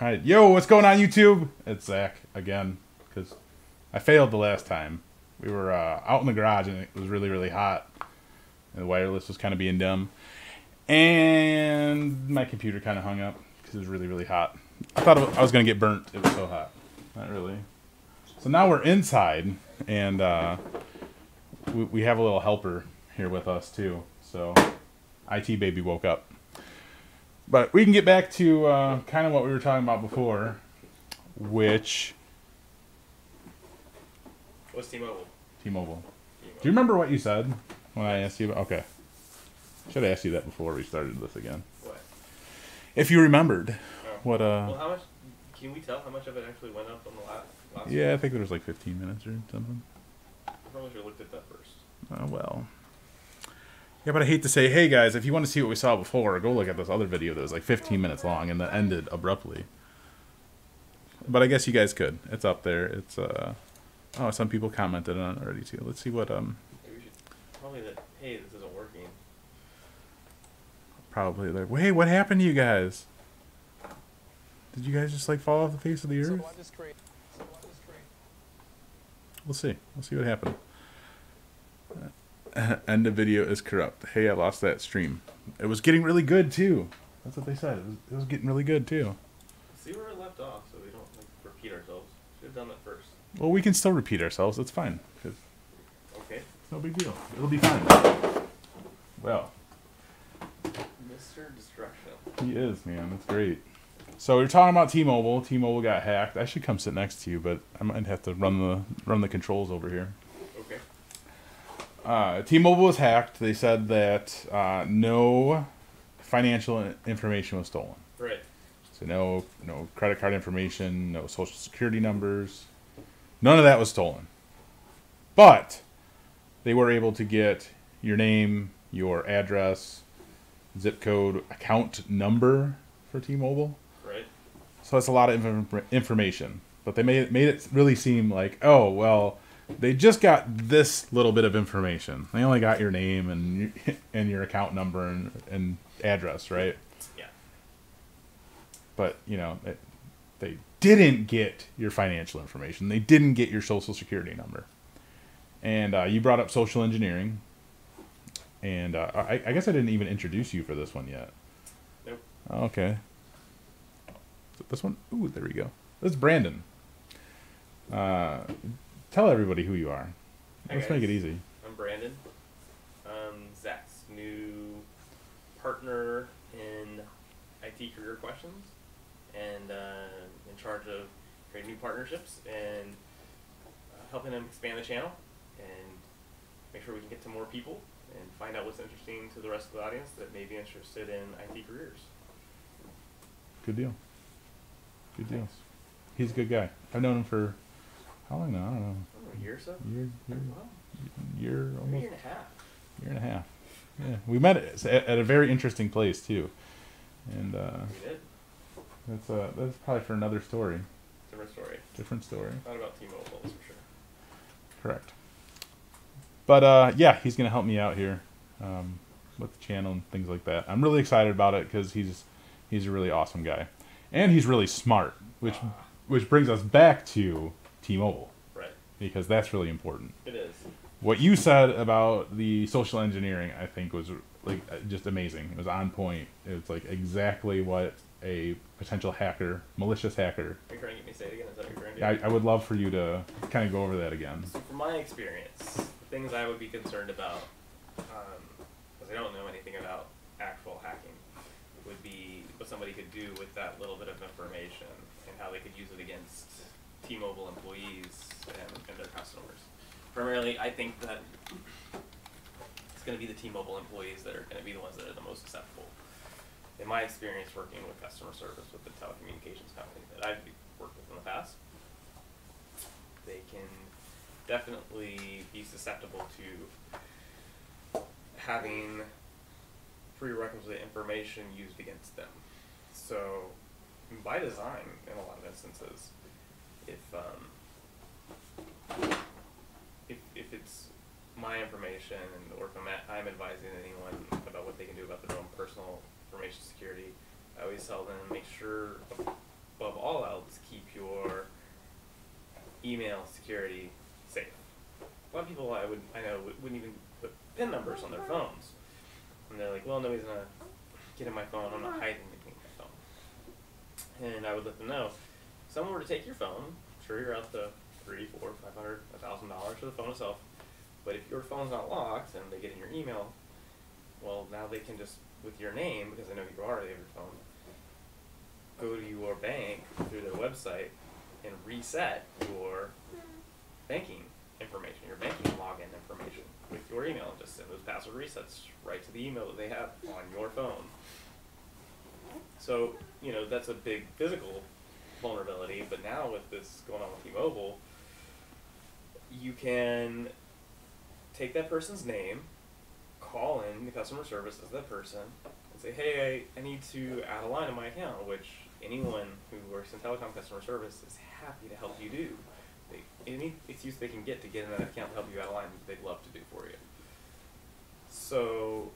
Alright, yo, what's going on YouTube? It's Zach again, because I failed the last time. We were out in the garage and it was really, really hot. And the wireless was kind of being dumb. And my computer kind of hung up because it was really, really hot. I thought I was going to get burnt. It was so hot. Not really. So now we're inside, and we have a little helper here with us too. So IT baby woke up. But we can get back to kind of what we were talking about before, which... What's T-Mobile? T-Mobile. Do you remember what you said when I asked you about... Okay. Should have asked you that before we started this again. What? If you remembered. Oh. What, Well, how much... Can we tell how much of it actually went up on the last Yeah, I think there was like 15 minutes or something. I probably should have looked at that first. Oh, well... Yeah, but I hate to say, hey guys, if you want to see what we saw before, go look at this other video that was like 15 minutes long and that ended abruptly. But I guess you guys could. It's up there. It's oh, some people commented on it already too. Let's see what Maybe we should probably that. Hey, this isn't working. Probably like, hey, what happened to you guys? Did you guys just like fall off the face of the earth? We'll see. We'll see what happened. End of video is corrupt. Hey, I lost that stream. It was getting really good too. That's what they said. It was getting really good too. See where it left off, so we don't like, repeat ourselves. Should have done that first. Well, we can still repeat ourselves. It's fine. Okay. It's no big deal. It'll be fine. Well, Mr. Destruction. he is, man. It's great. So we were talking about T-Mobile. T-Mobile got hacked. I should come sit next to you, but I might have to run the controls over here. T-Mobile was hacked. They said that no financial information was stolen. Right. So no credit card information, no social security numbers. None of that was stolen. But they were able to get your name, your address, zip code, account number for T-Mobile. Right. So that's a lot of information. But they made it really seem like, oh, well, they just got this little bit of information. They only got your name and your account number and address, right? Yeah. But, you know, they didn't get your financial information. They didn't get your social security number. And you brought up social engineering. And I guess I didn't even introduce you for this one yet. Nope. Okay. This one? Ooh, there we go. This is Brandon. Tell everybody who you are. Let's make it easy. I'm Brandon. Zach's new partner in IT career questions, and in charge of creating new partnerships and helping him expand the channel and make sure we can get to more people and find out what's interesting to the rest of the audience that may be interested in IT careers. Good deal. Good deal. Thanks. He's a good guy. I've known him for how long now? I don't know. A year or so? Year almost. Year and a half. Year and a half. Yeah, we met at a very interesting place too, and We did. that's probably for another story. Different story. Different story. Not about T-Mobile, that's for sure. Correct. But yeah, he's gonna help me out here with the channel and things like that. I'm really excited about it because he's a really awesome guy, and he's really smart, which brings us back to T-Mobile. Right. Because that's really important. It is. What you said about the social engineering, I think, was like just amazing. It was on point. It's like exactly what a potential hacker, malicious hacker. Are you trying to get me to say it again? Is that what you're trying to do? I would love for you to kind of go over that again. So from my experience, the things I would be concerned about, because I don't know anything about actual hacking, would be what somebody could do with that little bit of information and how they could use it against T-Mobile employees and their customers. Primarily, I think that it's going to be the T-Mobile employees that are going to be the ones that are the most susceptible. In my experience working with customer service with the telecommunications company that I've worked with in the past, they can definitely be susceptible to having prerequisite information used against them. So, by design, in a lot of instances, if it's my information or if I'm advising anyone about what they can do about their own personal information security, I always tell them make sure above all else, keep your email security safe. A lot of people I know wouldn't even put PIN numbers on their phones, and they're like, well, nobody's gonna get in my phone. I'm not hiding anything in my phone. And I would let them know, if someone were to take your phone, sure, you're out the $300, $400, $500, $1,000 for the phone itself. But if your phone's not locked and they get in your email, well, now they can just, with your name, because they know who you are, they have your phone, go to your bank through their website and reset your banking information, your banking login information with your email. Just send those password resets right to the email that they have on your phone. So, you know, that's a big physical vulnerability, but now with this going on with T-Mobile, you can take that person's name, call in the customer service as that person, and say, hey, I need to add a line in my account, which anyone who works in telecom customer service is happy to help you do. Any excuse they can get to get in that account to help you add a line, they'd love to do for you. So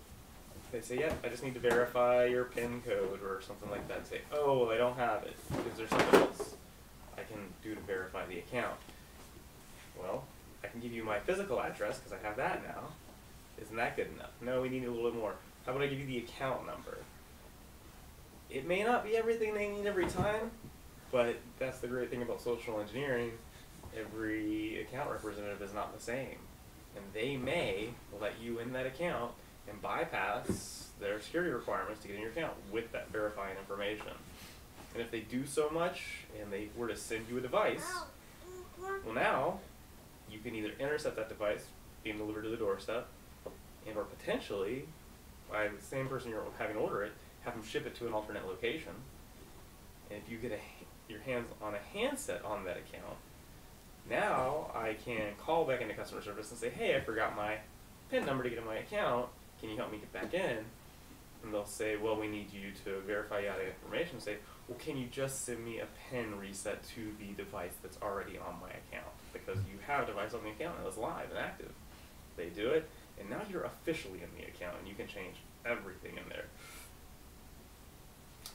they say, yeah, I just need to verify your PIN code or something like that. And say, oh, well, I don't have it. Is there something else I can do to verify the account? Well, I can give you my physical address because I have that now. Isn't that good enough? No, we need a little bit more. How about I give you the account number? It may not be everything they need every time, but that's the great thing about social engineering. Every account representative is not the same. And they may let you in that account and bypass their security requirements to get in your account with that verifying information. And if they do so much and they were to send you a device, well, now you can either intercept that device being delivered to the doorstep, and or potentially, by the same person you're having order it, have them ship it to an alternate location. And if you get your hands on a handset on that account, now I can call back into customer service and say, hey, I forgot my PIN number to get in my account. Can you help me get back in? And they'll say, well, we need you to verify you out of information. Say, well, can you just send me a PIN reset to the device that's already on my account? Because you have a device on the account and it's live and active. They do it, and now you're officially in the account, and you can change everything in there.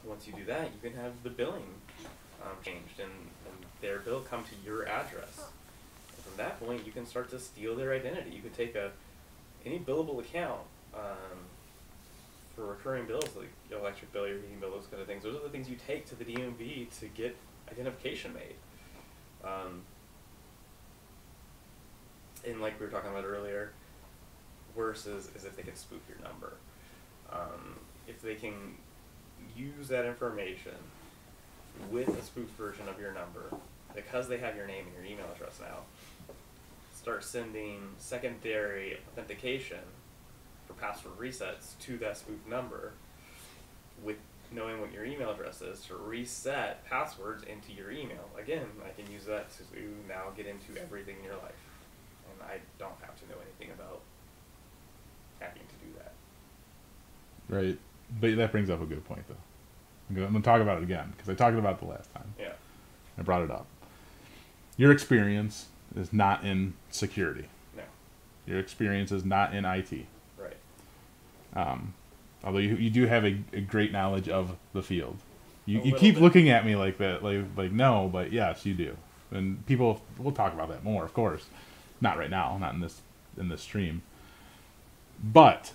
Once you do that, you can have the billing changed, and their bill come to your address. And from that point, you can start to steal their identity. You could take any billable account for recurring bills, like your electric bill, your heating bill, those kind of things. Those are the things you take to the DMV to get identification made. And like we were talking about earlier, worse is if they can spoof your number. If they can use that information with a spoofed version of your number, because they have your name and your email address now, start sending secondary authentication for password resets to that spoofed number, with knowing what your email address is to reset passwords into your email. Again, I can use that to now get into everything in your life. And I don't have to know anything about hacking to do that. Right. But that brings up a good point, though. I'm going to talk about it again, because I talked about it the last time. Yeah. I brought it up. Your experience is not in security. No. Your experience is not in IT. Right. Although you do have a great knowledge of the field. You keep bit. looking at me like that, like no, but yes, you do. And people, we'll talk about that more, of course. Not right now, not in this stream. But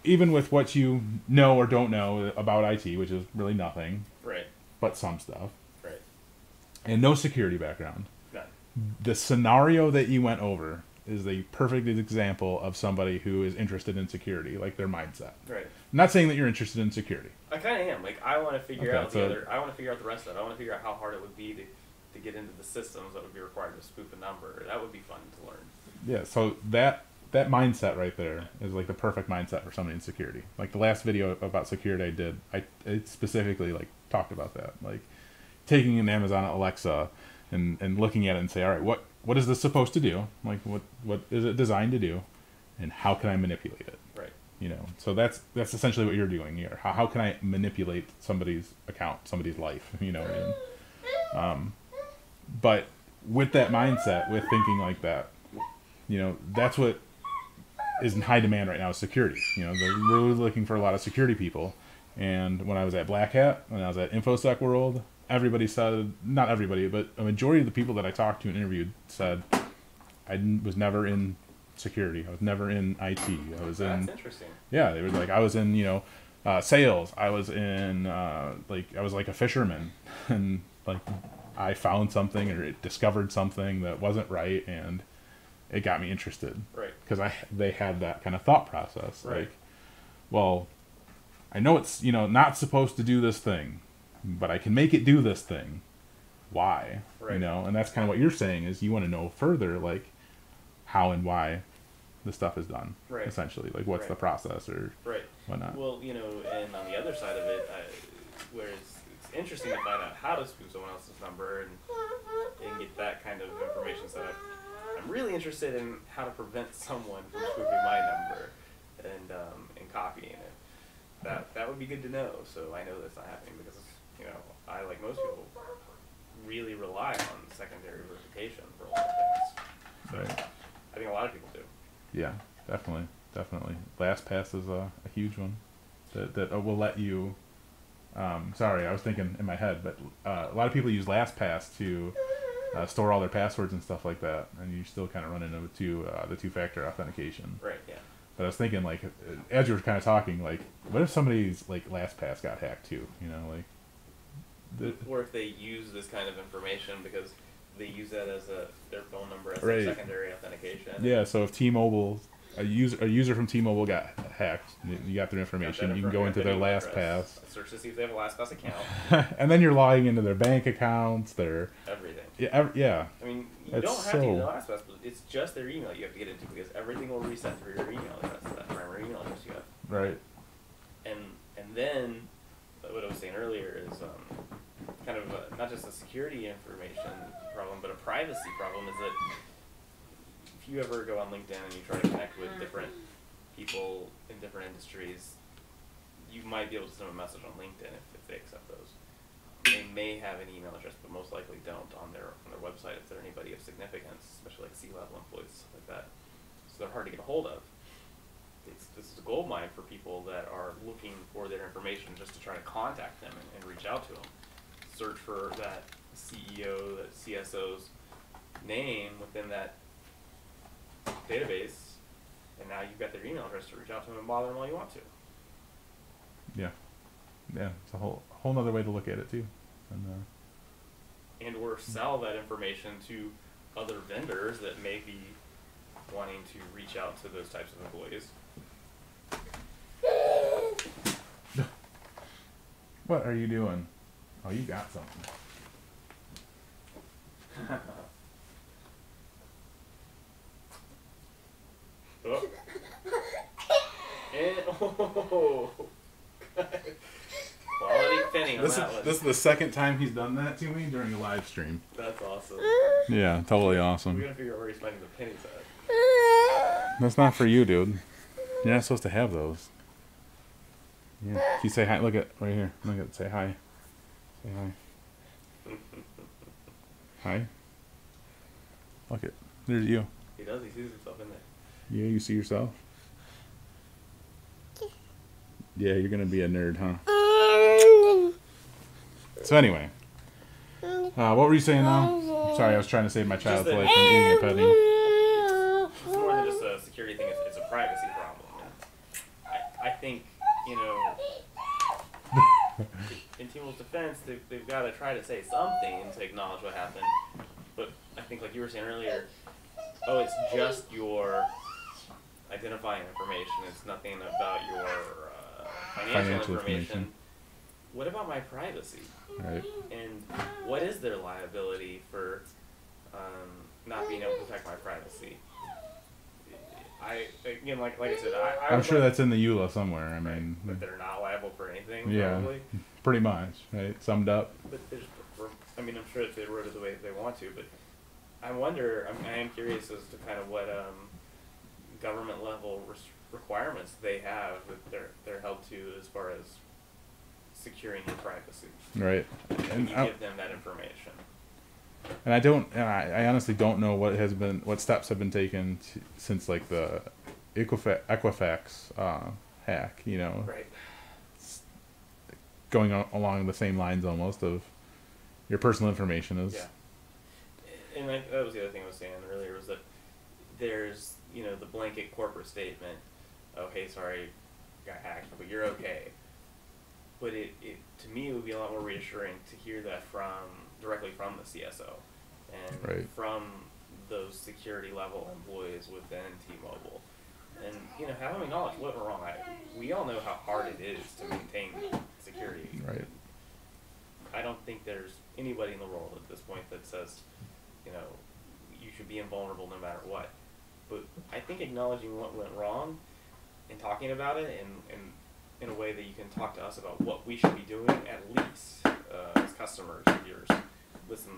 even with what you know or don't know about IT, which is really nothing, Right. but some stuff, Right. and no security background, None. the scenario that you went over is a perfect example of somebody who is interested in security, like their mindset. Right. I'm not saying that you're interested in security. I kind of am. Like, I want to figure Okay, out so- I want to figure out the rest of it. I want to figure out how hard it would be to get into the systems that would be required to spoof a number. That would be fun to learn. Yeah, so that mindset right there is like the perfect mindset for somebody in security. Like the last video about security I did, I specifically like talked about that. Like taking an Amazon Alexa and looking at it and say, all right, what is this supposed to do? Like what is it designed to do, and how can I manipulate it? Right. You know, so that's essentially what you're doing here. How can I manipulate somebody's account, somebody's life? You know what I mean? But with that mindset, with thinking like that, you know, that's what is in high demand right now is security. You know, they're really looking for a lot of security people. And when I was at Black Hat, when I was at InfoSec World, everybody said, not everybody, but a majority of the people that I talked to and interviewed said was never in security. I was never in IT. I was in. That's interesting. Yeah, they were like, I was in, sales. I was in, I was like a fisherman, and like I found something or discovered something that wasn't right, and it got me interested. Right. Because they had that kind of thought process. Right. Like, well, I know it's, not supposed to do this thing, but I can make it do this thing. Why? Right. And that's kind of what you're saying is you want to know further, like, how and why the stuff is done. Right. Essentially. Like, what's Right. the process or right. whatnot. Well, and on the other side of it, where it's interesting to find out how to spoof someone else's number and get that kind of information set up. I'm really interested in how to prevent someone from spoofing my number and copying it. That would be good to know, so I know that's not happening because I, like most people, really rely on secondary verification for a lot of things. So Right. I think a lot of people do. Yeah, definitely. LastPass is a huge one that will let you. Sorry, I was thinking in my head, but a lot of people use LastPass to store all their passwords and stuff like that, and you still kind of run into the two-factor authentication. Right. Yeah. But I was thinking, like, as you were kind of talking, like, what if somebody's like LastPass got hacked too? Or if they use this kind of information because they use that as their phone number as Right. their secondary authentication. Yeah. So if T-Mobile, a user from T-Mobile got hacked, you got their information. You can go into their LastPass. Search to see if they have a LastPass account. And then you're logging into their bank accounts, their Everything. yeah. I mean, you That's don't have to use so- the LastPass, but it's just their email you have to get into because everything will reset through your email address, that primary email address you have. Right. And then, what I was saying earlier is kind of not just a security information problem, but a privacy problem. Is that if you ever go on LinkedIn and you try to connect with different people in different industries, you might be able to send them a message on LinkedIn if they accept those. They may have an email address, but most likely don't on their website if they're anybody of significance, especially like C-level employees, stuff like that. So they're hard to get a hold of. This is a gold mine for people that are looking for their information just to try to contact them and reach out to them. Search for that CEO, that CSO's name within that database, and now you've got their email address to reach out to them and bother them all you want to. Yeah. Yeah. It's a whole nother way to look at it too. And or sell that information to other vendors that may be wanting to reach out to those types of employees. What are you doing? Oh, you got something. Oh. And oh. Quality penny on that one. This is the second time he's done that to me during a live stream. That's awesome. Yeah, totally We awesome. gotta figure out where he's finding the pennies at. That's not for you, dude. You're not supposed to have those. Yeah. Can you say hi? Look at right here. Look at say hi. Say hi. Hi. Look at there's you. He does. He sees himself in there. Yeah, you see yourself. Yeah, you're gonna be a nerd, huh? So anyway, what were you saying now? Sorry, I was trying to save my child's life from eating a penny. It's more than just a security thing. It's a privacy problem. I think, in T-Mobile's defense, they've got to try to say something to acknowledge what happened. But I think, like you were saying earlier, it's just your identifying information. It's nothing about your financial information. What about my privacy? Right. And what is their liability for not being able to protect my privacy? Like I said, I'm sure that's in the EULA somewhere. I mean, but they're not liable for anything. yeah, Probably. pretty much, right? Summed up. But I'm sure if they wrote it the way they want to, but I am curious as to kind of what government level requirements they have that they're held to as far as securing your privacy. Right. And you give them that information. And I honestly don't know what steps have been taken since like the Equifax hack, Right. going along the same lines almost of, Your personal information is. Yeah. And that was the other thing I was saying earlier, was that there's, the blanket corporate statement, oh, hey, sorry, got hacked, but you're okay. But it to me, it would be a lot more reassuring to hear that directly from the CSO and from those security level employees within T-Mobile. And, have them acknowledge what went wrong. We all know how hard it is to maintain security. Right. I don't think there's anybody in the world at this point that says, you should be invulnerable no matter what. But I think acknowledging what went wrong and talking about it and in a way that you can talk to us about what we should be doing, at least as customers of yours. Listen,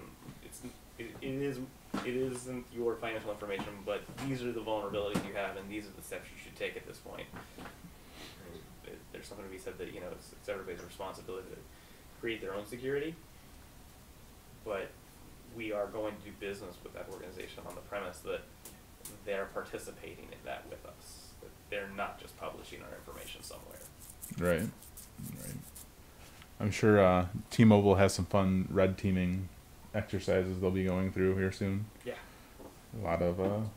it isn't your financial information, but these are the vulnerabilities you have, and these are the steps you should take at this point. There's something to be said that it's everybody's responsibility to create their own security, but we are going to do business with that organization on the premise that they're participating in that with us. That they're not just publishing our information somewhere. Right. I'm sure T-Mobile has some fun red teaming exercises they'll be going through here soon. Yeah. A lot of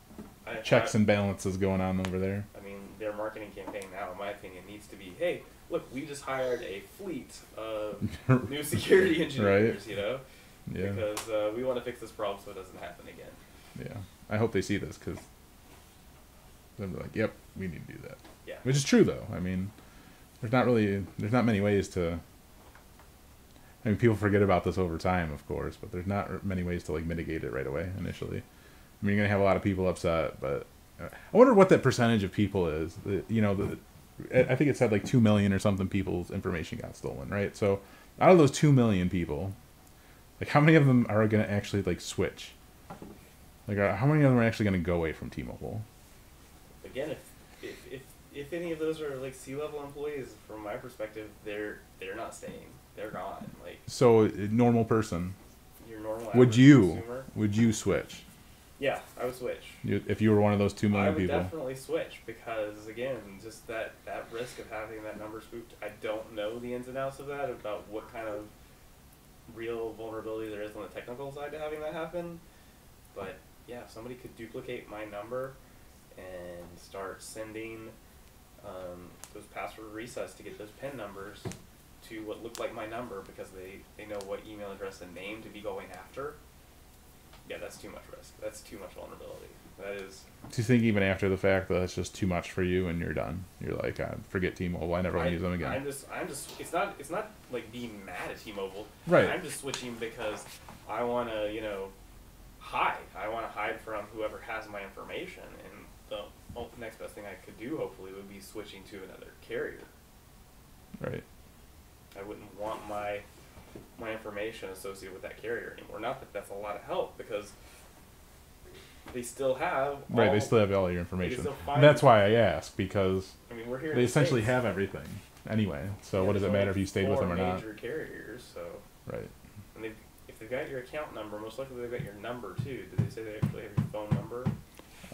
checks and balances going on over there. I mean, their marketing campaign now, in my opinion, needs to be, hey, look, we just hired a fleet of new security engineers, Yeah. Because we want to fix this problem so it doesn't happen again. Yeah. I hope they see this, because they'll be like, yep, we need to do that. Yeah. Which is true, though. I mean, there's not many ways to... I mean, people forget about this over time, of course, but there's not many ways to mitigate it right away initially. I mean, you're gonna have a lot of people upset, but I wonder what that percentage of people is. I think it said 2 million or something people's information got stolen, right? So out of those 2 million people, how many of them are gonna actually switch? How many of them are actually gonna go away from T-Mobile? Again, if any of those are C-level employees, from my perspective, they're not staying. They're gone. So, normal person. Your normal would you switch? Yeah, I would switch. If you were one of those 2 million people? I would definitely switch, because again, just that risk of having that number spoofed. I don't know the ins and outs of that, about what kind of real vulnerability there is on the technical side to having that happen. But yeah, if somebody could duplicate my number and start sending those password resets to get those PIN numbers to what looked like my number, because they know what email address and name to be going after, yeah, that's too much risk. That's too much vulnerability. That is... Do you think even after the fact that it's just too much for you and you're done? You're like, forget T-Mobile, I never want to use them again. I'm just it's not being mad at T-Mobile. Right. I'm just switching because I want to, hide. I want to hide from whoever has my information, and the next best thing I could do, hopefully, would be switching to another carrier. Right. I wouldn't want my information associated with that carrier anymore. Not that that's a lot of help, because they still have they still have all your information. That's why I ask, because we're here they essentially have everything anyway. So what does it matter if you stayed with them or not? Major carriers, so right. And if they've got your account number, most likely they've got your number too. Did they say they actually have your phone number?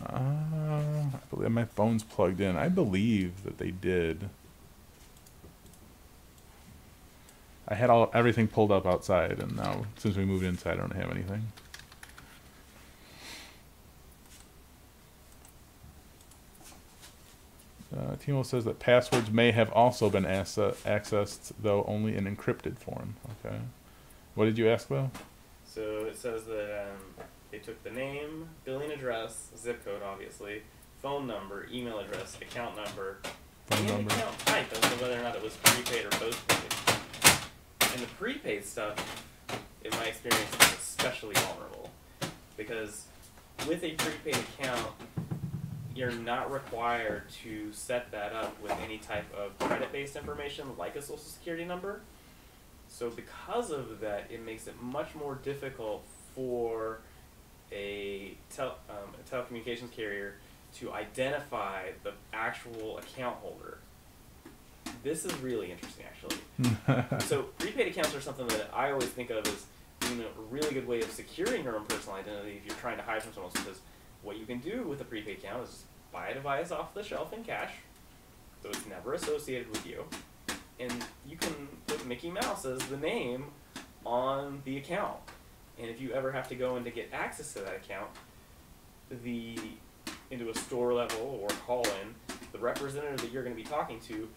I believe my phone's plugged in. I believe that they did. I had everything pulled up outside, and now since we moved inside, I don't have anything. Timo says that passwords may have also been accessed, though only in encrypted form. Okay. What did you ask, though? So it says that they took the name, billing address, zip code, obviously, phone number, email address, account number, and account type. I don't know whether or not it was prepaid or postpaid. And the prepaid stuff, in my experience, is especially vulnerable, because with a prepaid account, you're not required to set that up with any type of credit-based information like a social security number. So because of that, it makes it much more difficult for a telecommunications carrier to identify the actual account holder. This is really interesting, actually. So prepaid accounts are something that I always think of as being a really good way of securing your own personal identity if you're trying to hide from someone else, because what you can do with a prepaid account is buy a device off the shelf in cash, so it's never associated with you, and you can put Mickey Mouse as the name on the account. And if you ever have to go in to get access to that account, into a store level or call in, the representative that you're going to be talking to,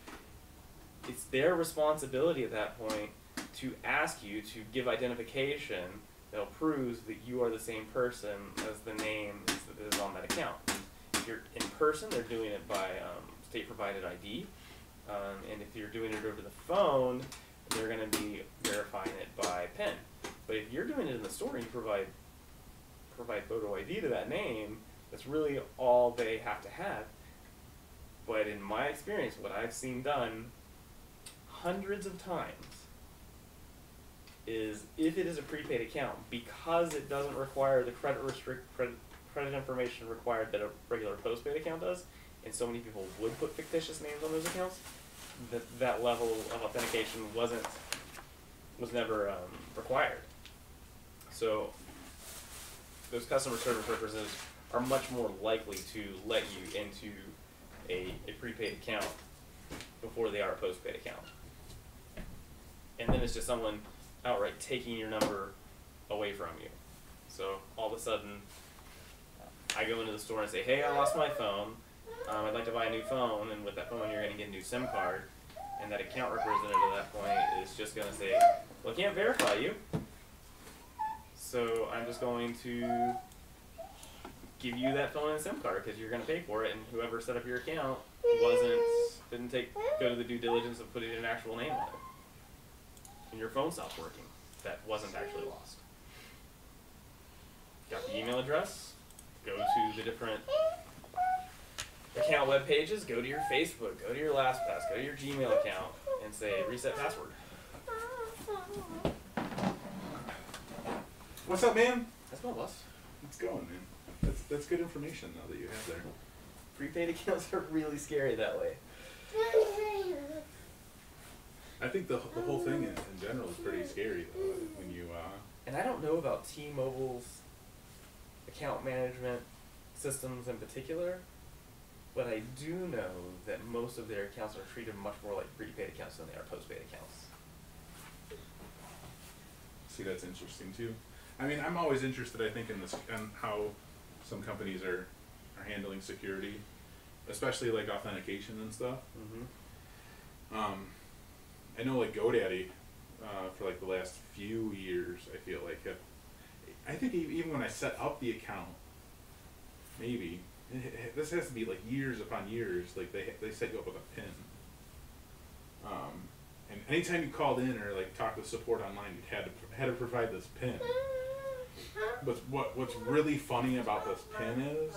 it's their responsibility at that point to ask you to give identification that proves that you are the same person as the name that is on that account. If you're in person, they're doing it by state-provided ID, and if you're doing it over the phone, they're going to be verifying it by PIN. But if you're doing it in the store and you provide photo ID to that name, that's really all they have to have. But in my experience, what I've seen done hundreds of times is, if it is a prepaid account, because it doesn't require the credit information required that a regular postpaid account does, and so many people would put fictitious names on those accounts, that level of authentication was never required. So those customer service representatives are much more likely to let you into a prepaid account before they are a postpaid account. And then it's just someone outright taking your number away from you. So all of a sudden, I go into the store and say, hey, I lost my phone. I'd like to buy a new phone, and with that phone you're going to get a new SIM card. And that account representative at that point is just going to say, well, I can't verify you, so I'm just going to give you that phone and SIM card because you're going to pay for it, and whoever set up your account didn't go to the due diligence of putting an actual name on it. And your phone stops working. That wasn't actually lost. Got the email address, go to the different account web pages, go to your Facebook, go to your LastPass, go to your Gmail account, and say reset password. What's up, man? That's my boss. It's going, man. That's good information though that you have there. Prepaid accounts are really scary that way. I think the whole thing in general is pretty scary though, when you And I don't know about T-Mobile's account management systems in particular, but I do know that most of their accounts are treated much more like prepaid accounts than they are postpaid accounts. See, that's interesting too. I mean, I'm always interested, I think, in how some companies are handling security, especially like authentication and stuff. Mm-hmm. I know like GoDaddy, for like the last few years, I feel like, I think even when I set up the account, maybe, this has to be like years upon years, like they set you up with a PIN. And anytime you called in or like talked to support online, you had to provide this PIN. But what's really funny about this PIN is,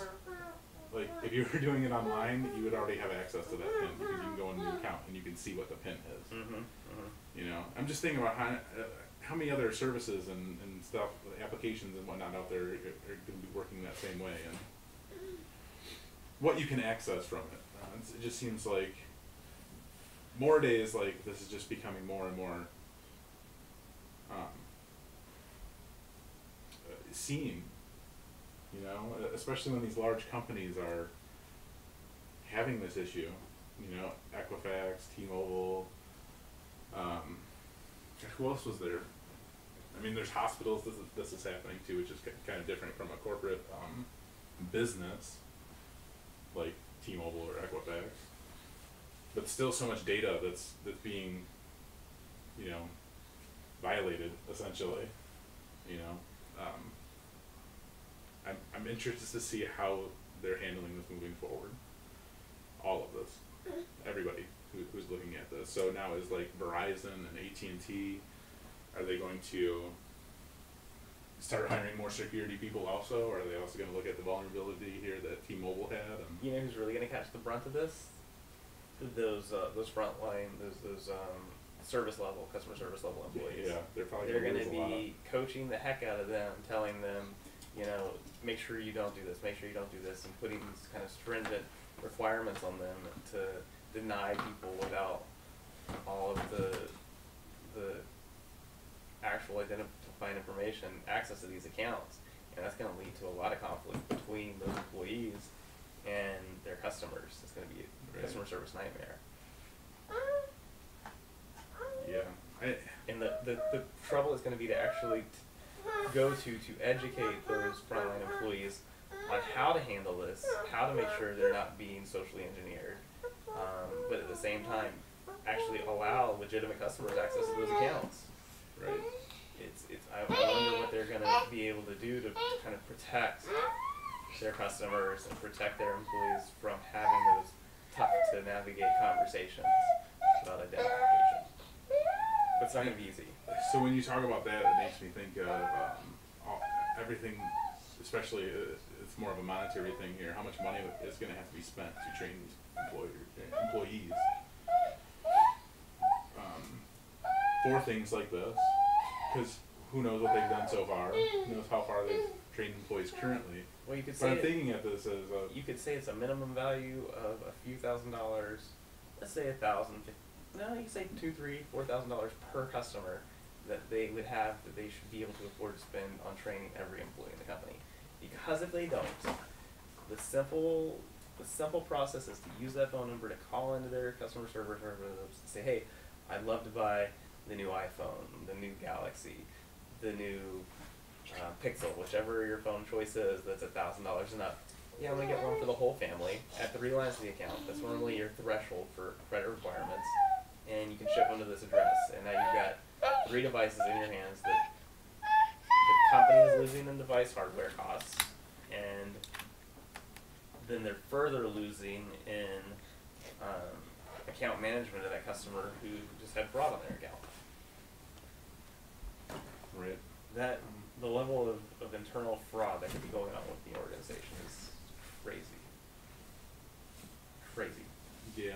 like, if you were doing it online, you would already have access to that PIN because you can go into the account and you can see what the PIN is. Mm-hmm. Mm-hmm. You know, I'm just thinking about how many other services and stuff, applications and whatnot out there are going to be working that same way, and what you can access from it. It just seems like more days, like, this is just becoming more and more seen, you know, especially when these large companies are having this issue, you know, Equifax, Tmobile, who else was there? I mean, there's hospitals this is happening to, which is kind of different from a corporate business like T-Mobile or Equifax, but still so much data that's being, you know, violated essentially, you know. I'm interested to see how they're handling this moving forward. All of this, everybody who's looking at this. So now is like Verizon and AT&T, are they going to start hiring more security people also, or are they also going to look at the vulnerability here that T-Mobile had? And You know who's really going to catch the brunt of this? Those frontline, those service level, customer service level employees. yeah, they're going to be coaching the heck out of them, telling them, you know, make sure you don't do this, make sure you don't do this, and putting these kind of stringent requirements on them to deny people without all of the actual identifying information access to these accounts. And that's going to lead to a lot of conflict between those employees and their customers. It's going to be a customer service nightmare. yeah, And the trouble is going to be to actually go to educate those frontline employees on how to handle this, how to make sure they're not being socially engineered, but at the same time, actually allow legitimate customers access to those accounts. Right. I wonder what they're going to be able to do to kind of protect their customers and protect their employees from having those tough to navigate conversations about identification. But it's not going to be easy. So when you talk about that, it makes me think of everything, especially it's more of a monetary thing here. How much money is going to have to be spent to train these employees for things like this? Because who knows what they've done so far? Who knows how far they've trained employees currently? Well, you could But say I'm thinking of this as you could say it's a minimum value of a few $1,000s. Let's say $1,000. No, you could say $2,000, $3,000, $4,000 per customer that they would have that they should be able to afford to spend on training every employee in the company. Because if they don't, the simple process is to use that phone number to call into their customer service and say, hey, I'd love to buy the new iPhone, the new Galaxy, the new Pixel, whichever your phone choice is that's $1,000 and up. Yeah, I'm going to get one for the whole family at 3 lines of the account. That's normally your threshold for credit requirements. And you can ship them to this address. And now you've got 3 devices in your hands that the company is losing in device hardware costs. And then they're further losing in account management of that customer who just had fraud on their account. right. That the level of internal fraud that could be going on with the organization is crazy. Crazy. Yeah.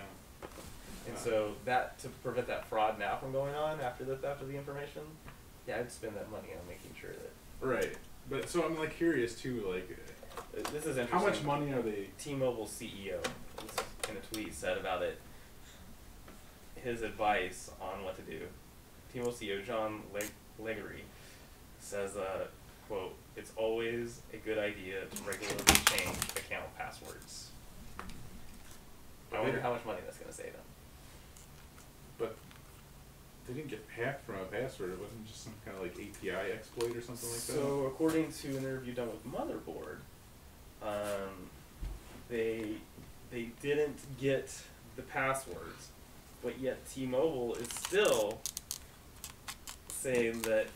And so that to prevent that fraud now from going on after the theft of the information, yeah, I'd spend that money on making sure that. Right. But so I'm like curious too, like this is interesting. how much money are they? T-Mobile CEO in a tweet said about it. His advice on what to do. T-Mobile CEO John Leggery says, quote, "It's always a good idea to regularly change account passwords." I wonder how much money that's going to save them. But they didn't get hacked from a password. It wasn't just some kind of like API exploit or something like that. So according to an interview done with Motherboard, they didn't get the passwords, but yet T-Mobile is still saying that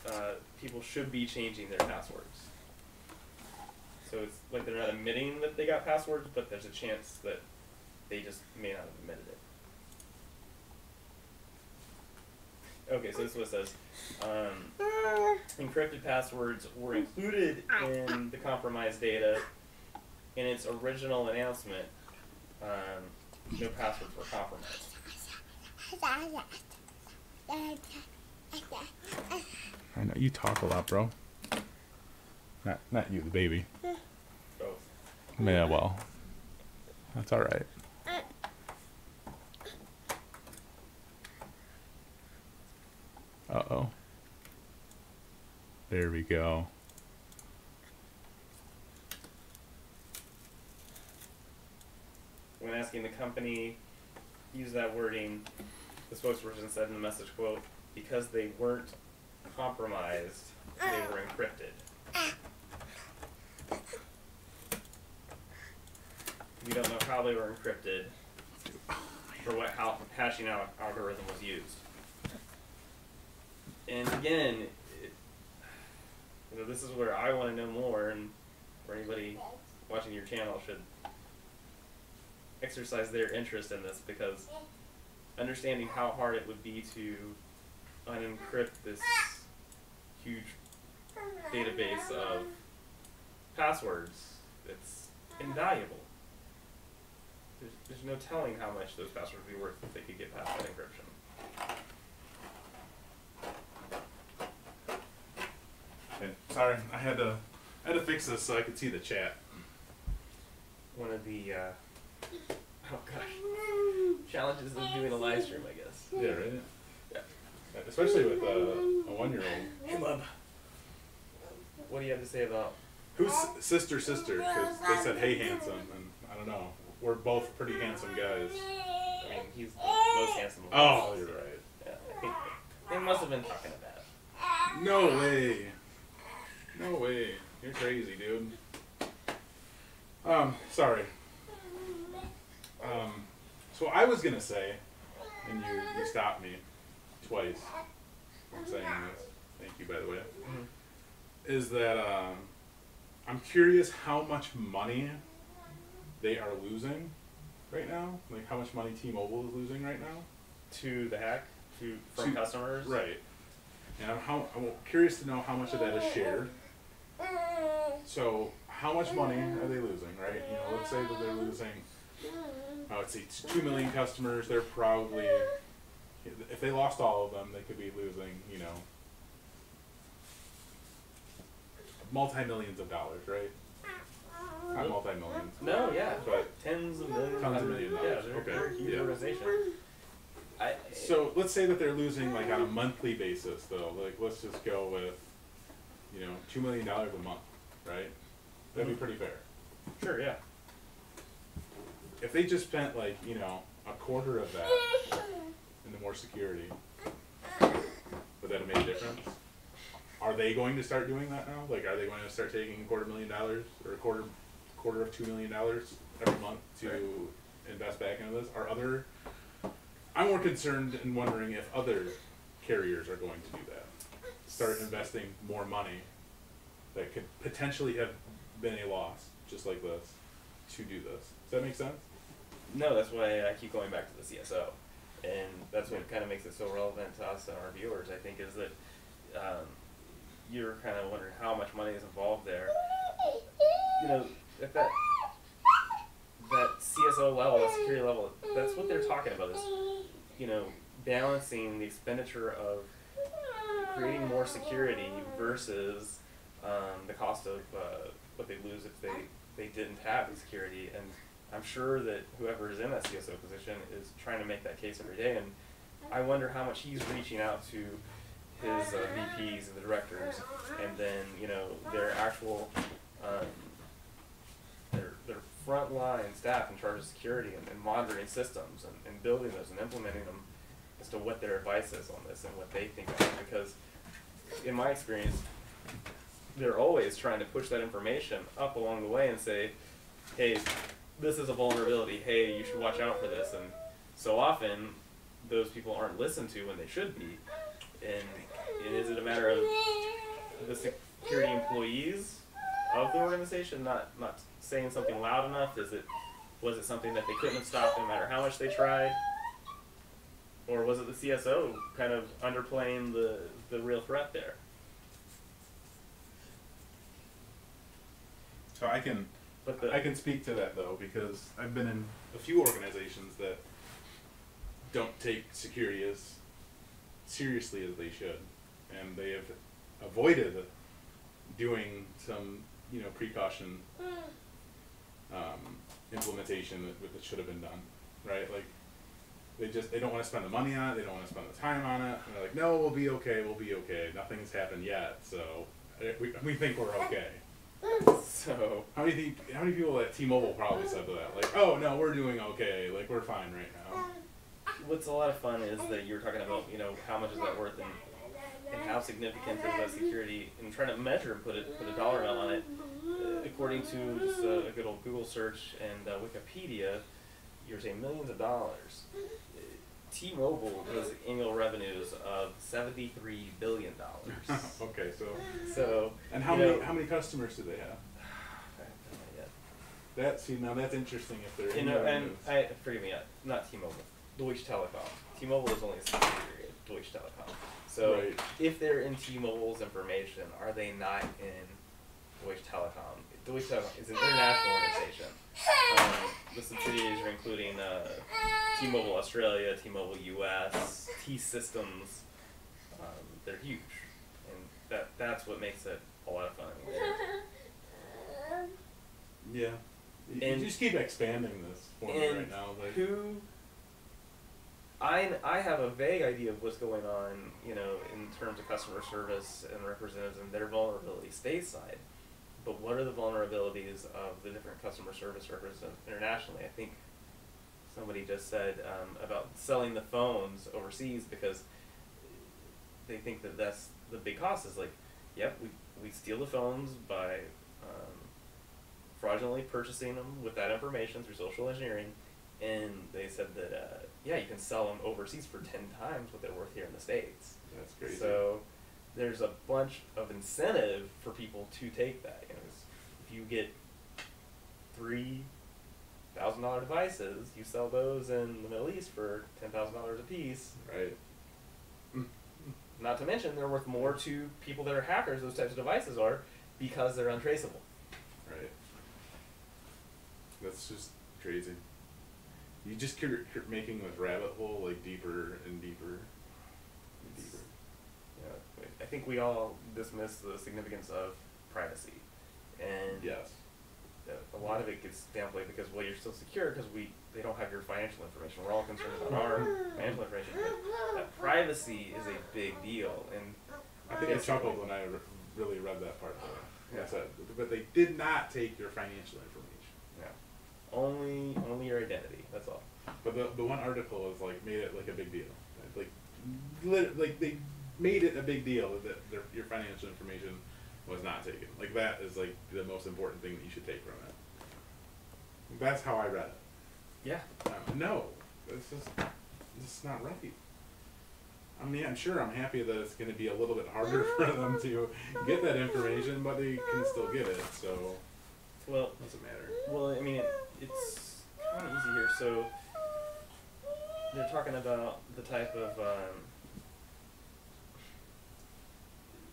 people should be changing their passwords. So it's like they're not admitting that they got passwords, but there's a chance that they just may not have admitted it. Okay, so this is what it says. Encrypted passwords were included in the compromised data. In its original announcement, no passwords were compromised. I know you talk a lot, bro. Not you, the baby. Both. Yeah, well, that's all right. Uh-oh. There we go. When asking the company use that wording, the spokesperson said in the message, quote, "Because they weren't compromised, they were encrypted." We don't know how they were encrypted or how hashing out algorithm was used. And again, this is where I want to know more, and for anybody watching your channel should exercise their interest in this, because understanding how hard it would be to unencrypt this huge database of passwords, it's invaluable. There's no telling how much those passwords would be worth if they could get past that encryption. Okay, sorry, I had to fix this so I could see the chat. One of the oh gosh, challenges of doing a live stream, I guess. Yeah, right? Yeah. Especially with a 1-year-old. Hey, Bub. What do you have to say about Who's sister? Because they said, hey, handsome, and I don't know. We're both pretty handsome guys. I mean, he's the most handsome of us. Oh, you're right. Yeah, They must have been talking about it. No way. No way. You're crazy, dude. Sorry. So I was gonna say, and you stopped me twice from saying this. Thank you, by the way. Mm-hmm. Is that I'm curious how much money they are losing right now. Like how much money T-Mobile is losing right now. To the hack? From customers? Right. And I'm curious to know how much of that is shared. So how much money are they losing, right? You know, let's say that they're losing, let's see, 2 million customers. They're probably, if they lost all of them, they could be losing, you know, multi-millions of dollars, right? Not multi-millions. No, yeah, but tens of millions. tons of millions of dollars. Yeah, Okay. they're a huge Yeah. organization. So let's say that they're losing like on a monthly basis, though. Like let's just go with, you know, $2 million a month, right? That'd be pretty fair. Sure, yeah. If they just spent like, you know, a quarter of that into more security, would that have made a difference? Are they going to start doing that now? Like, are they going to start taking $250,000 or a quarter of $2 million every month to invest back into this? I'm more concerned and wondering if other carriers are going to do that. Start investing more money that could potentially have been a loss, just like this, to do this. Does that make sense? No, that's why I keep going back to the CSO. And that's what kind of makes it so relevant to us and our viewers, I think, is that you're kind of wondering how much money is involved there. You know, at that CSO level, that security level, that's what they're talking about is, you know, balancing the expenditure of creating more security versus the cost of what they lose if they didn't have the security. And I'm sure that whoever is in that CSO position is trying to make that case every day. And I wonder how much he's reaching out to his VPs and the directors, and then, you know, their actual their frontline staff in charge of security and monitoring systems and building those and implementing them as to what their advice is on this and what they think of it. Because in my experience, they're always trying to push that information up along the way and say, hey, this is a vulnerability, hey, you should watch out for this. And so often those people aren't listened to when they should be. And is it a matter of the security employees of the organization not saying something loud enough? Was it something that they couldn't have stopped no matter how much they tried? Or was it the CSO kind of underplaying the real threat there? So I can speak to that though, because I've been in a few organizations that don't take security as seriously as they should, and they have avoided doing some, you know, precaution implementation that should have been done, right? Like they don't want to spend the money on it, they don't want to spend the time on it, and they're like, no, we'll be okay, nothing's happened yet, so we think we're okay. So how many people at T-Mobile probably said that? Like, oh no, we're doing okay, like we're fine right now. What's a lot of fun is that you were talking about, you know, how much is that worth and how significant is that security, and trying to measure and put a dollar amount on it. According to just a good old Google search and Wikipedia, you're saying millions of dollars. T-Mobile has annual revenues of $73 billion. Okay, so and how many customers do they have? I have no idea. Now that's interesting if they're you know, and forgive me, not T-Mobile, Deutsche Telekom. T-Mobile is only a subsidiary of Deutsche Telekom. So right. If they're in T-Mobile's information, are they not in Deutsche Telekom? Deutsche Telekom is an international organization. The subsidiaries are including T-Mobile Australia, T-Mobile US, T-Systems. They're huge, and that's what makes it a lot of fun. Yeah, you just keep expanding this for me right now. Like, I have a vague idea of what's going on, you know, in terms of customer service and representatives and their vulnerability stateside. But what are the vulnerabilities of the different customer service representatives internationally? I think somebody just said about selling the phones overseas, because they think that that's the big cost. Is like, yep, we steal the phones by fraudulently purchasing them with that information through social engineering, and they said that yeah, you can sell them overseas for 10 times what they're worth here in the States. That's crazy. So there's a bunch of incentive for people to take that. You know, if you get $3,000 devices, you sell those in the Middle East for $10,000 a piece. Right. Not to mention, they're worth more to people that are hackers. Those types of devices are, because they're untraceable. Right. That's just crazy. You just keep making this rabbit hole like deeper and deeper and deeper. Yeah, I think we all dismiss the significance of privacy, and yes, a lot of it gets downplayed because, well, you're still secure because they don't have your financial information. We're all concerned about our financial information, but that privacy is a big deal. And I think I chuckled when I really read that part. Yeah. But they did not take your financial information. Only your identity. That's all. But the one article is like made it like a big deal. Like they made it a big deal that your financial information was not taken. Like that is like the most important thing that you should take from it. That's how I read it. Yeah. No, it's just not right. I mean, I'm sure I'm happy that it's going to be a little bit harder for them to get that information, but they can still get it. So. Well, it doesn't matter. Well, I mean, it's kind of easy here. So they're talking about the type of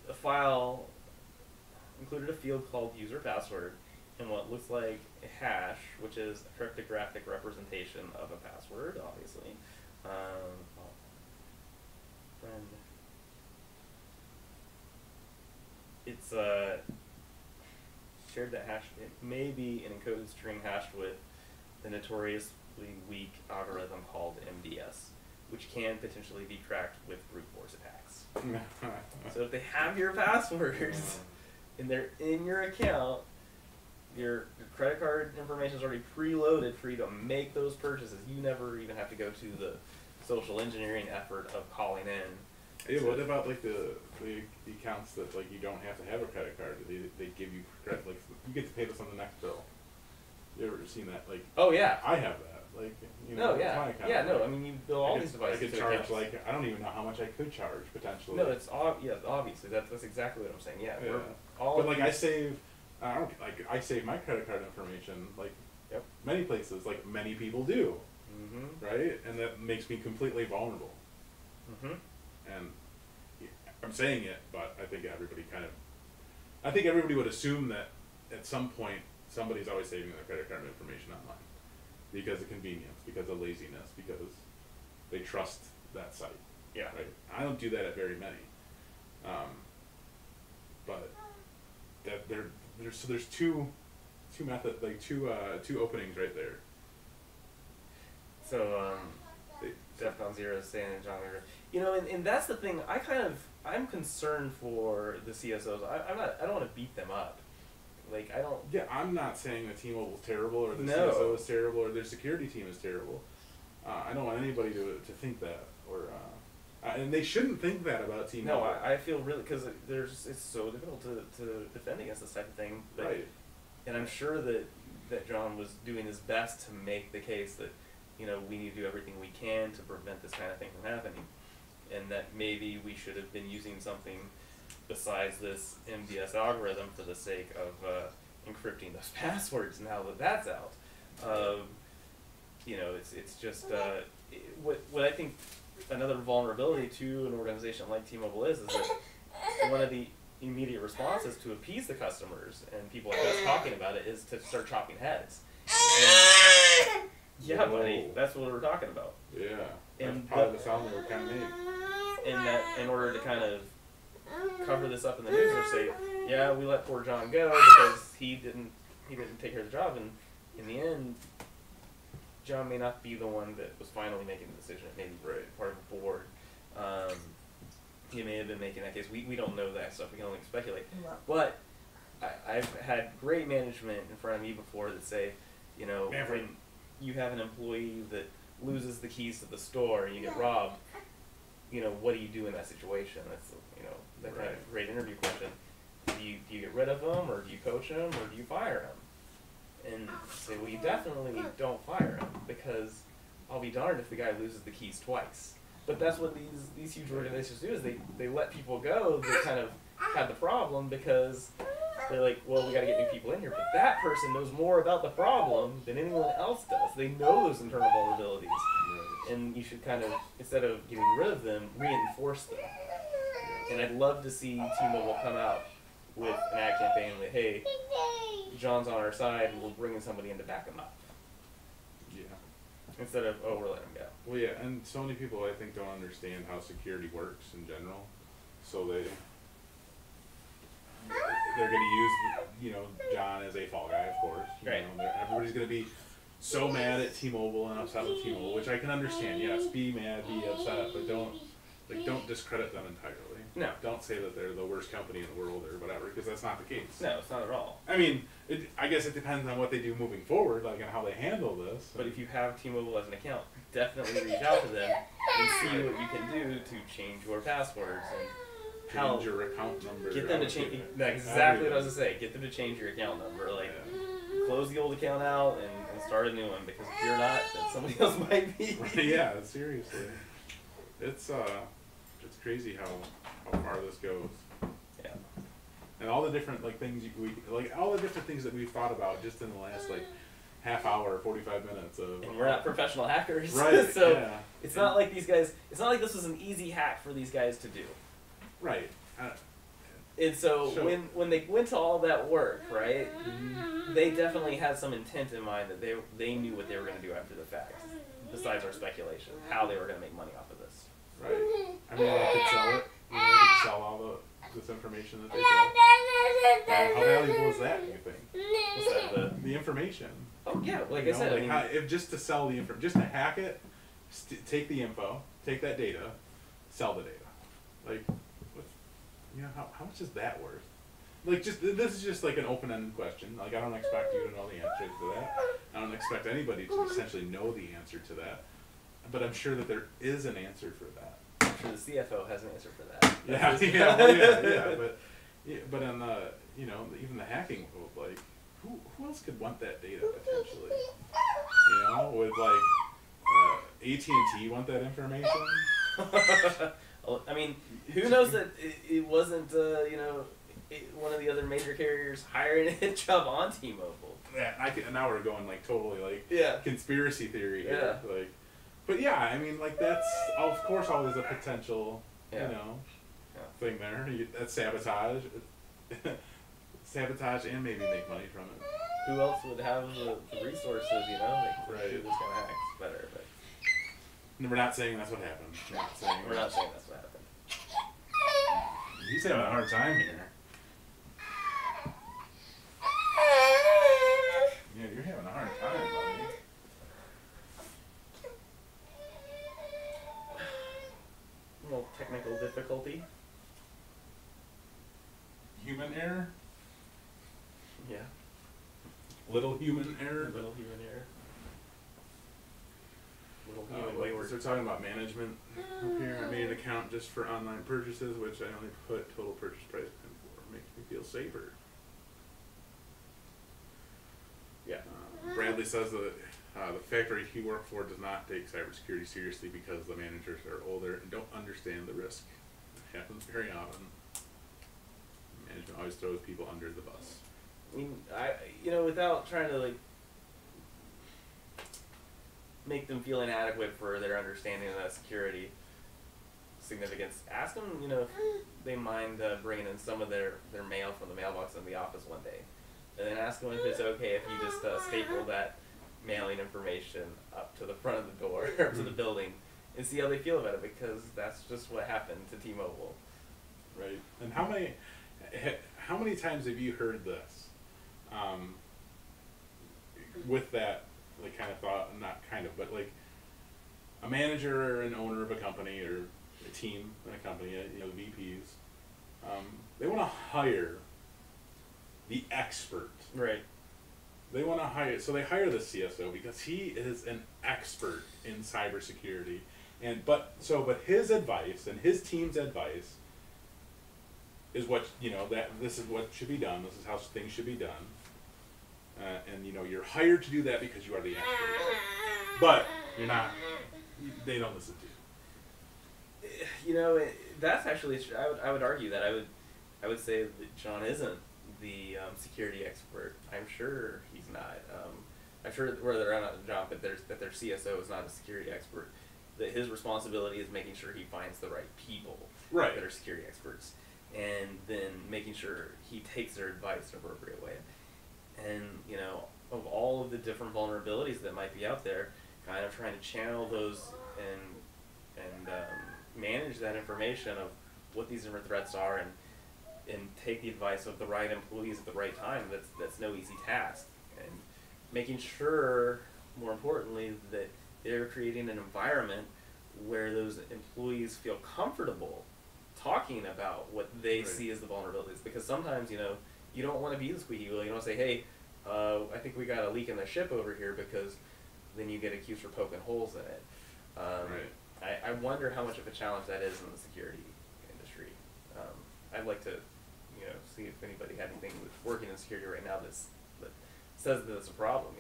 a file included a field called user password and what looks like a hash, which is a cryptographic representation of a password, obviously. And it's shared that hash. It may be an encoded string hashed with the notoriously weak algorithm called MDS, which can potentially be cracked with brute force attacks. So if they have your passwords and they're in your account, your credit card information is already preloaded for you to make those purchases. You never even have to go to the social engineering effort of calling in. Hey, what about like the accounts that like you don't have to have a credit card? They give you credit, like you get to pay this on the next bill. You ever seen that? Like, oh yeah, I have that. Like, you know, no, yeah, my account. yeah, no. I mean, you bill all these devices. I could charge like I don't even know how much I could charge potentially. No, it's obviously that's exactly what I'm saying. Yeah, yeah. All but like I save my credit card information like yep. many places, like many people do, right? And that makes me completely vulnerable. And I'm saying it, but I think everybody would assume that at some point somebody's always saving their credit card information online because of convenience, because of laziness, because they trust that site. Yeah. Right. I don't do that at very many. But that there's two openings right there. So DEFCON 0 is saying in John Weaver. You know, and that's the thing. I'm concerned for the CSOs. I don't want to beat them up. Like I don't. Yeah, I'm not saying that T-Mobile is terrible or the no. CSO is terrible or their security team is terrible. I don't want anybody to think that or and they shouldn't think that about T-Mobile. No, I feel really because it's so difficult to defend against this type of thing. But, right. And I'm sure that John was doing his best to make the case that, you know, we need to do everything we can to prevent this kind of thing from happening, and that maybe we should have been using something besides this MDS algorithm for the sake of encrypting those passwords. Now that that's out, you know, it's just what I think another vulnerability to an organization like T-Mobile is that one of the immediate responses to appease the customers and people like us talking about it is to start chopping heads. And, yeah, buddy, that's what we're talking about. Yeah, and that's probably the sound that we're kind of making. And that in order to kind of cover this up in the news or say, yeah, we let poor John go because he didn't take care of the job, and in the end, John may not be the one that was finally making the decision. It may be part of a board. He may have been making that case. We don't know that stuff. We can only speculate. But I've had great management in front of me before that say, you know, when you have an employee that loses the keys to the store and you get robbed, you know, what do you do in that situation? That's, you know, that kind of great interview question. Do you get rid of them, or do you coach them, or do you fire them? And say, well, you definitely don't fire him, because I'll be darned if the guy loses the keys twice. But that's what these huge organizations do, is they let people go that kind of had the problem, because they're like, well, we got to get new people in here. But that person knows more about the problem than anyone else does. They know those internal vulnerabilities. And you should kind of, instead of getting rid of them, reinforce them. And I'd love to see T-Mobile come out with an ad campaign that, hey, John's on our side, and we'll bring in somebody in to back him up. Yeah. Instead of, oh, we're letting him go. Well, yeah, and so many people, I think, don't understand how security works in general. So they're going to use, you know, John as a fall guy, of course. You Right. know, everybody's going to be so mad at T-Mobile and upset with T-Mobile, which I can understand. Yes, be mad, be upset, but don't discredit them entirely. No. Don't say that they're the worst company in the world or whatever, because that's not the case. No, it's not at all. I mean, I guess it depends on what they do moving forward, like, and how they handle this. But if you have T-Mobile as an account, definitely reach out to them and see what you can do to change your passwords and change your account number. Get them to change. Exactly what I was gonna say. Get them to change your account number. Like, close the old account out and start a new one, because if you're not, then somebody else might be. Yeah, seriously. It's crazy how far this goes. Yeah. And all the different things all the different things that we've thought about just in the last half hour, 45 minutes of. And we're not professional hackers, right? So yeah. It's not like these guys. It's not like this was an easy hack for these guys to do. Right. And so when they went to all that work, right, they definitely had some intent in mind that they knew what they were going to do after the fact, besides our speculation, how they were going to make money off of this. Right. I mean, they could sell it. You know, they could sell all this information that they get. And how valuable is that, do you think? What's that? The information. Oh yeah, like I said, if just to sell the info, just to hack it, take the info, take that data, sell the data. Like, how much is that worth? Like, this is just like an open-ended question. Like, I don't expect you to know the answer to that. I don't expect anybody to essentially know the answer to that. But I'm sure that there is an answer for that. I'm sure the CFO has an answer for that. But on the, even the hacking world, like, who else could want that data potentially? Would AT&T want that information? I mean, who knows that it wasn't, one of the other major carriers hiring a hit job on T-Mobile. Yeah, now we're going totally conspiracy theory here. Yeah. But yeah, I mean, that's of course always a potential, thing there. That's sabotage. Sabotage and maybe make money from it. Who else would have the resources, to do this kind of hacks better? But we're not saying that's what happened. We're not saying that's what happened. He's having a hard time here. Yeah, you're having a hard time, buddy. A little technical difficulty. Human error? Yeah. Little human error? Little human error. So we're talking about management up here. I made an account just for online purchases, which I only put total purchase price in for. Makes me feel safer. Yeah. Bradley says that the factory he worked for does not take cybersecurity seriously because the managers are older and don't understand the risk. It happens very often. Management always throws people under the bus. I mean, without trying to make them feel inadequate for their understanding of that security significance, ask them, if they mind bringing in some of their mail from the mailbox in the office one day. And then ask them if it's okay if you just staple that mailing information up to the front of the door, or to the building, and see how they feel about it, because that's just what happened to T-Mobile. Right. And how many times have you heard this? With that kind of thought, not kind of, but a manager or an owner of a company or a team in a company, VPs, they want to hire the expert. Right. They want to hire, so they hire the CSO because he is an expert in cybersecurity. But his advice and his team's advice is what, that this is what should be done. This is how things should be done. And you're hired to do that because you are the expert. But you're not. They don't listen to you. That's actually true. I would argue that I would say that John isn't the security expert. I'm sure he's not. I'm sure where they're on a job that their CSO is not a security expert. That his responsibility is making sure he finds the right people that are security experts, and then making sure he takes their advice in an appropriate way. And of all of the different vulnerabilities that might be out there, kind of trying to channel those and manage that information of what these different threats are, and take the advice of the right employees at the right time. That's no easy task. And making sure, more importantly, that they're creating an environment where those employees feel comfortable talking about what they see as the vulnerabilities. Because sometimes, you don't want to be the squeaky wheel. You don't say, hey, I think we got a leak in the ship over here, because then you get accused for poking holes in it. I wonder how much of a challenge that is in the security industry. I'd like to, see if anybody had anything that's working in security right now that says that it's a problem.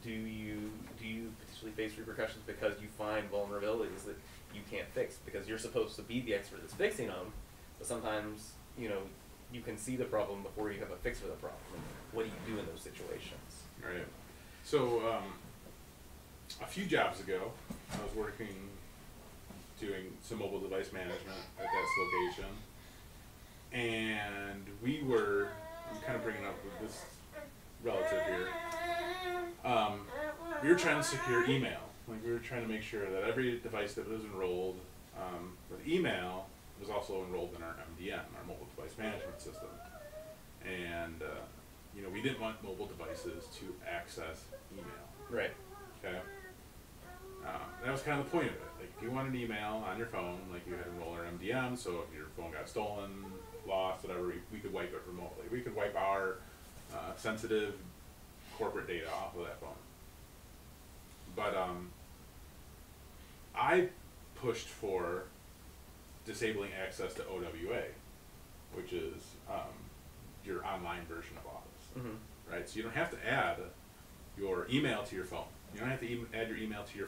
Do you potentially face repercussions because you find vulnerabilities that you can't fix, because you're supposed to be the expert that's fixing them, but sometimes you can see the problem before you have a fix for the problem. And what do you do in those situations? Right. So a few jobs ago, I was doing some mobile device management at that location, and I'm kind of bringing up with this relative here. We were trying to secure email. We were trying to make sure that every device that was enrolled with email was also enrolled in our MDM, our mobile device management system. And we didn't want mobile devices to access email. Right. Okay. That was kind of the point of it. Like, if you want an email on your phone, like, you had to enroll our MDM, so if your phone got stolen, lost, whatever, we could wipe it remotely. We could wipe our sensitive corporate data off of that phone. But I pushed for disabling access to OWA, which is your online version of Office, right? So you don't have to add your email to your phone. You don't have to add your email to your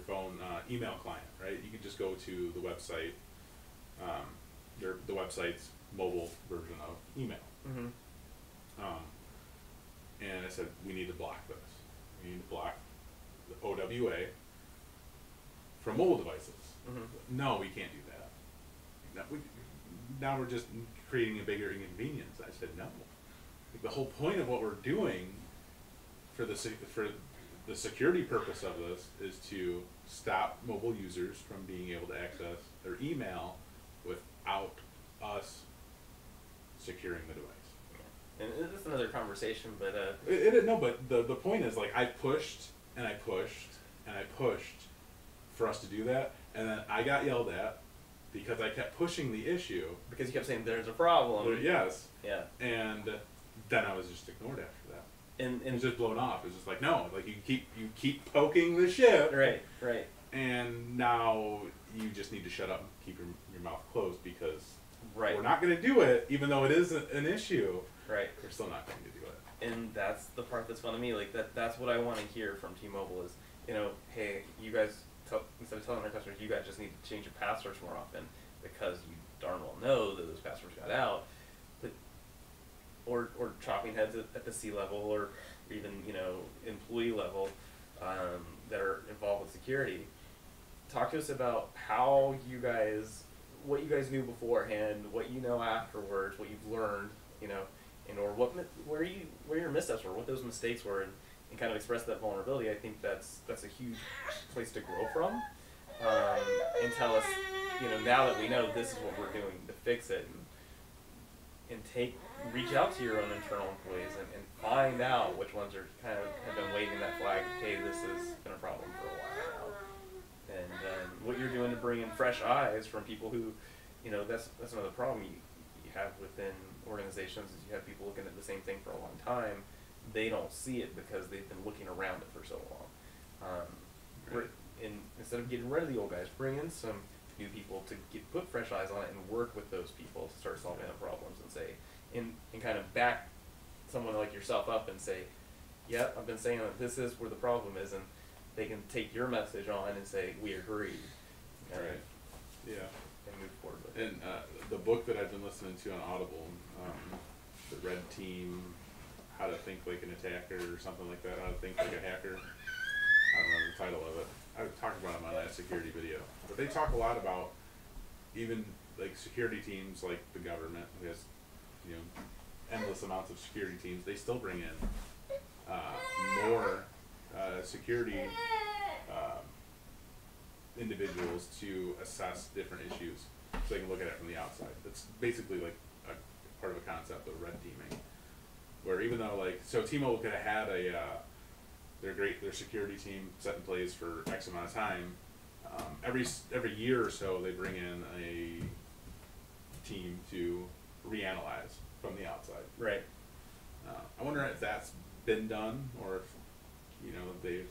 phone email client, right? You can just go to the website, the website's mobile version of email. And I said, we need to block this. We need to block the OWA from mobile devices. No, we can't do that. Now we're just creating a bigger inconvenience. I said, no. The whole point of what we're doing for the security purpose of this is to stop mobile users from being able to access their email without us securing the device. And this is another conversation, but no, but the point is, like, I pushed and I pushed and I pushed for us to do that, and then I got yelled at because I kept pushing the issue. Because you kept saying there's a problem. Yes. Yeah. And then I was just ignored after that. And it was just blown off. It's just like, no, like, you keep poking the ship. Right. And now you just need to shut up and keep your mouth closed, because we're not going to do it, even though it is an issue. Right. We're still not going to do it. And that's the part that's fun to me. Like, that's what I want to hear from T-Mobile is, hey, you guys, instead of telling our customers, you guys just need to change your passwords more often, because you darn well know that those passwords got out. But or chopping heads at the C-level, or even, employee level that are involved with security. Talk to us about what you guys knew beforehand, what you know afterwards, what you've learned, and or where your missteps were, what those mistakes were, and kind of express that vulnerability. I think that's a huge place to grow from, and tell us, now that we know this is what we're doing to fix it, and reach out to your own internal employees and find out which ones are have been waving that flag. Hey, this has been a problem for a while now, and what you're doing to bring in fresh eyes from people who, that's another problem you have within organizations, is you have people looking at the same thing for a long time. They don't see it because they've been looking around it for so long. instead of getting rid of the old guys, bring in some new people to put fresh eyes on it and work with those people to start solving the problems and say, and kind of back someone like yourself up and say, yeah, I've been saying that this is where the problem is, and they can take your message on and say, we agree. Right. Yeah. And move forward with it. And the book that I've been listening to on Audible, The Red Team, How to Think Like an Attacker or something like that, How to Think Like a Hacker. I don't remember the title of it. I talked about it in my last security video. But they talk a lot about even like security teams like the government, who has, you know, endless amounts of security teams. They still bring in more security individuals to assess different issues, so they can look at it from the outside. It's basically like a part of a concept of red teaming, where even though like, so Tmobile could have had their security team set in place for X amount of time. Every year or so, they bring in a team to reanalyze from the outside. Right. I wonder if that's been done, or if, you know, they.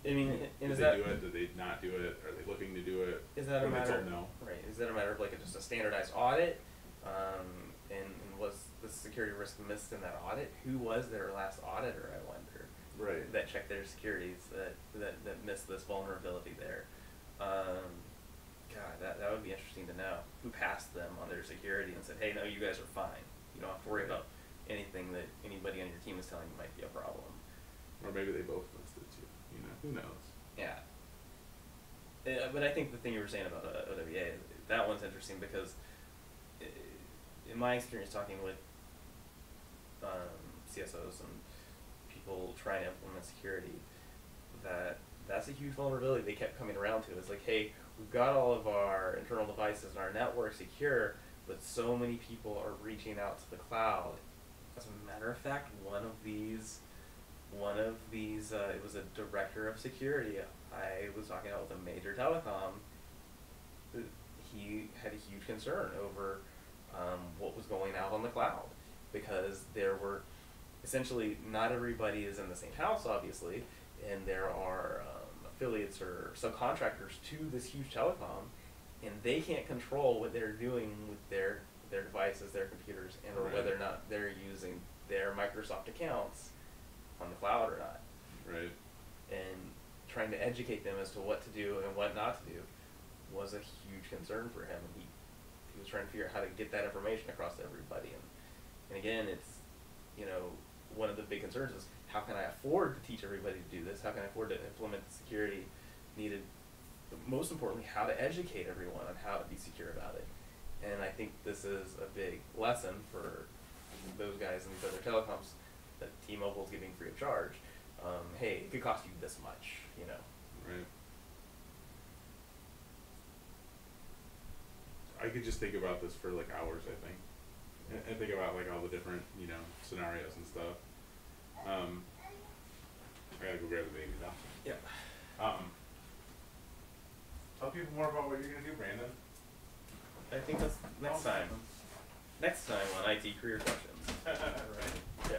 I mean, did they do it? Did they not do it? Are they looking to do it? Is that a matter? No. Right. Is that a matter of like just a standardized audit? And was the security risk missed in that audit? Who was their last auditor, I wonder? Right. That checked their securities, that missed this vulnerability there. God, that would be interesting to know. Who passed them on their security and said, hey, no, you guys are fine. You don't have to worry about anything that anybody on your team is telling you might be a problem. Or maybe they both missed it too. You know, who knows? Yeah. But I think the thing you were saying about OWA, that one's interesting because in my experience talking with CSOs and people trying to implement security, that's a huge vulnerability they kept coming around to. It's like, hey, we've got all of our internal devices and our network secure, but so many people are reaching out to the cloud. As a matter of fact, one of these, it was a director of security I was talking about with a major telecom. He had a huge concern over what was going out on the cloud, because there were essentially, not everybody is in the same house, obviously, and there are affiliates or subcontractors to this huge telecom, and they can't control what they're doing with their devices, their computers, and or whether or not they're using their Microsoft accounts on the cloud or not. Right. And trying to educate them as to what to do and what not to do was a huge concern for him. And he was trying to figure out how to get that information across to everybody. And again, it's, you know, one of the big concerns is, how can I afford to teach everybody to do this? How can I afford to implement the security needed? But most importantly, how to educate everyone on how to be secure about it. And I think this is a big lesson for those guys in these other telecoms that T-Mobile is giving free of charge. Hey, it could cost you this much, you know. Right. I could just think about this for like hours, I think. And think about like all the different, you know, scenarios and stuff. I gotta go grab the baby now. Yep. Tell people more about what you're gonna do, Brandon. I think that's next time. Next time on IT Career Questions. Right. Yeah.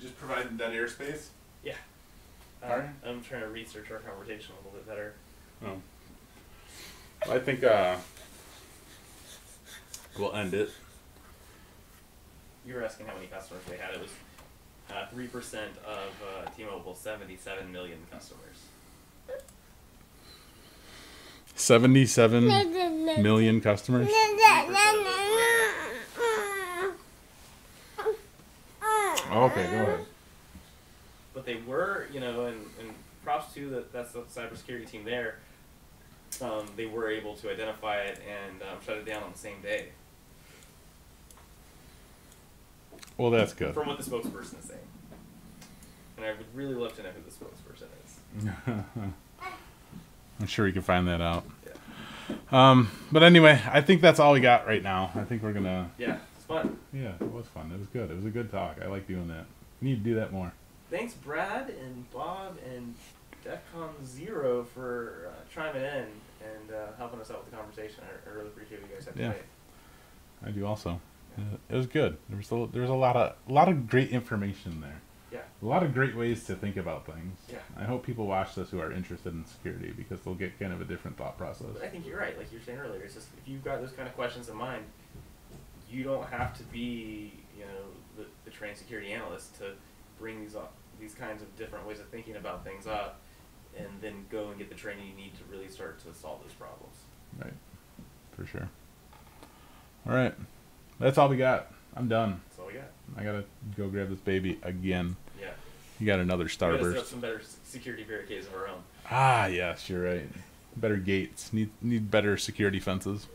Just providing dead airspace? Yeah. Alright. I'm trying to research our conversation a little bit better. Oh. Well, I think we'll end it. You were asking how many customers they had. It was 3% of T-Mobile, 77 million customers. 77 million customers? 3% of those Oh, okay, go ahead. But they were, you know, and props to that's the cybersecurity team there. They were able to identify it and shut it down on the same day. Well, that's good. From what the spokesperson is saying. And I would really love to know who the spokesperson is. I'm sure we can find that out. Yeah. But anyway, I think that's all we got right now. I think we're gonna. Yeah, it's fun. Yeah, it was fun. It was good. It was a good talk. I like doing that. We need to do that more. Thanks, Brad and Bob and DEFCON Zero for chiming in and helping us out with the conversation. I really appreciate what you guys have to say. I do also. It was good. There was a lot of great information there. Yeah. A lot of great ways to think about things. Yeah. I hope people watch this who are interested in security because they'll get kind of a different thought process. But I think you're right. Like you were saying earlier, it's just if you've got those kind of questions in mind, you don't have to be, the trained security analyst to bring these kinds of different ways of thinking about things up, and then go and get the training you need to really start to solve those problems. Right. For sure. All right. That's all we got. I'm done. That's all we got. I gotta go grab this baby again. Yeah. You got another We gotta set up starburst. some better security barricades of our own. Ah, yes, you're right. Better gates. Need better security fences.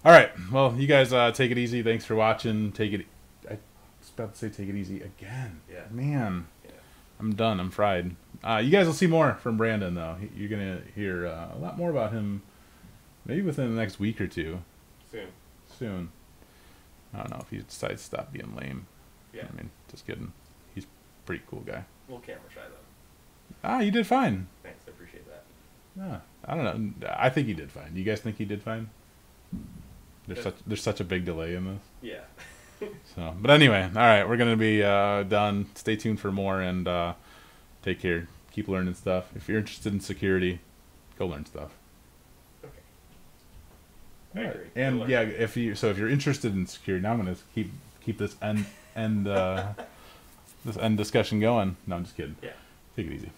All right. Well, you guys take it easy. Thanks for watching. I was about to say take it easy again. Yeah. Man. Yeah. I'm done. I'm fried. You guys will see more from Brandon, though. You're going to hear a lot more about him maybe within the next week or two. Soon. I don't know if he decides to stop being lame. Yeah. I mean, just kidding. He's a pretty cool guy. We'll camera shy them. You did fine. Thanks, I appreciate that. I don't know. I think he did fine. Do you guys think he did fine? There's such a big delay in this. Yeah. So, but anyway, all right, we're gonna be done. Stay tuned for more and take care. Keep learning stuff. If you're interested in security, go learn stuff. Okay. All right. agree. And yeah, if you're interested in security, now I'm gonna keep this end this end discussion going. No, I'm just kidding. Yeah. Take it easy.